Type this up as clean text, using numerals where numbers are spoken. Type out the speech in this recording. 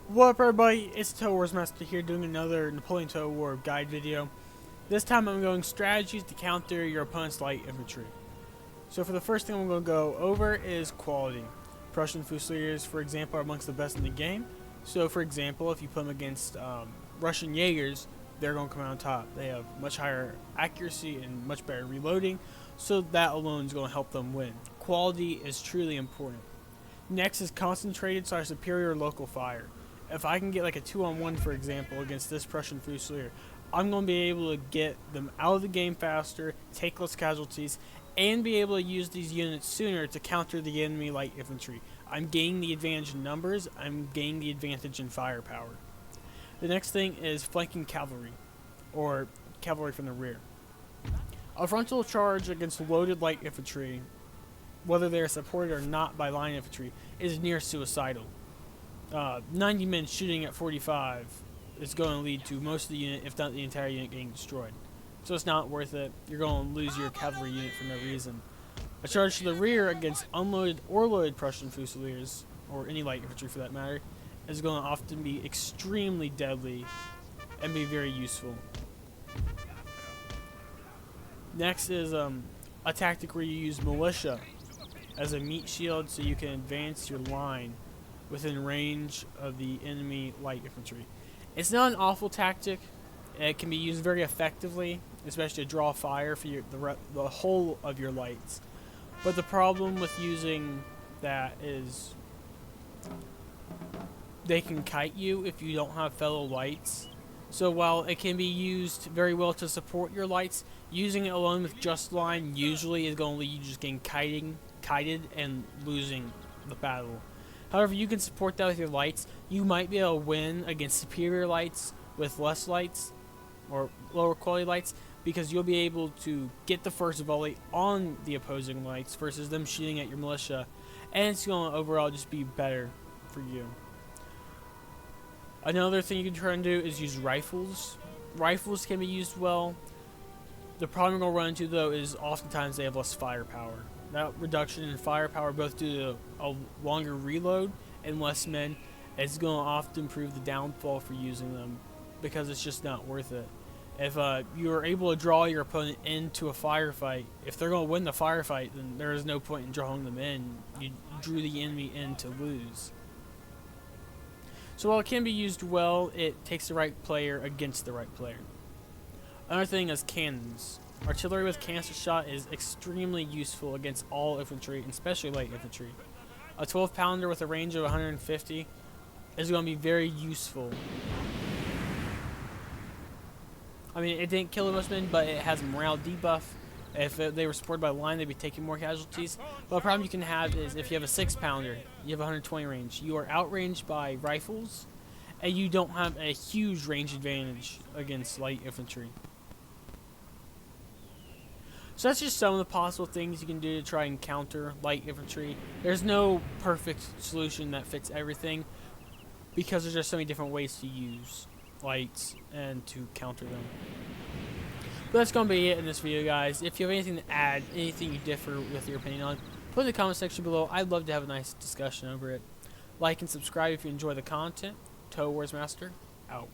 What up everybody, it's Total Wars Master here doing another Napoleon Total War guide video. This time I'm going strategies to counter your opponent's light infantry. So for the first thing I'm going to go over is quality. Prussian Fusiliers, for example, are amongst the best in the game. So for example, if you put them against Russian Jaegers, they're going to come out on top. They have much higher accuracy and much better reloading, so that alone is going to help them win. Quality is truly important. Next is concentrated / superior local fire. If I can get like a 2-on-1, for example, against this Prussian Fusilier, I'm going to be able to get them out of the game faster, take less casualties, and be able to use these units sooner to counter the enemy light infantry. I'm gaining the advantage in numbers, I'm gaining the advantage in firepower. The next thing is flanking cavalry, or cavalry from the rear. A frontal charge against loaded light infantry, whether they are supported or not by line infantry, is near suicidal. 90 men shooting at 45 is going to lead to most of the unit, if not the entire unit, getting destroyed. So it's not worth it. You're going to lose your cavalry unit for no reason. A charge to the rear against unloaded or loaded Prussian Fusiliers, or any light infantry for that matter, is going to often be extremely deadly and be very useful. Next is a tactic where you use militia as a meat shield so you can advance your line within range of the enemy light infantry. It's not an awful tactic. It can be used very effectively, especially to draw fire for the whole of your lights. But the problem with using that is they can kite you if you don't have fellow lights. So while it can be used very well to support your lights, using it alone with just line usually is going to lead you just getting kited and losing the battle. However, you can support that with your lights. You might be able to win against superior lights with less lights, or lower quality lights, because you'll be able to get the first volley on the opposing lights versus them shooting at your militia, and it's going to overall just be better for you. Another thing you can try and do is use rifles. Rifles can be used well. The problem you're going to run into, though, is oftentimes they have less firepower. That reduction in firepower, both due to a longer reload and less men, is going to often prove the downfall for using them, because it's just not worth it. If you're able to draw your opponent into a firefight, if they're going to win the firefight, then there is no point in drawing them in. You drew the enemy in to lose. So while it can be used well, it takes the right player against the right player. Another thing is cannons. Artillery with canister shot is extremely useful against all infantry, and especially light infantry. A 12-pounder with a range of 150 is going to be very useful. I mean, it didn't kill most men, but it has a morale debuff. If they were supported by line, they'd be taking more casualties. But the problem you can have is if you have a 6-pounder, you have 120 range. You are outranged by rifles, and you don't have a huge range advantage against light infantry. So that's just some of the possible things you can do to try and counter light infantry. There's no perfect solution that fits everything, because there's just so many different ways to use lights and to counter them. But that's going to be it in this video, guys. If you have anything to add, anything you differ with your opinion on, put in the comment section below. I'd love to have a nice discussion over it. Like and subscribe if you enjoy the content. Total Wars Master, out.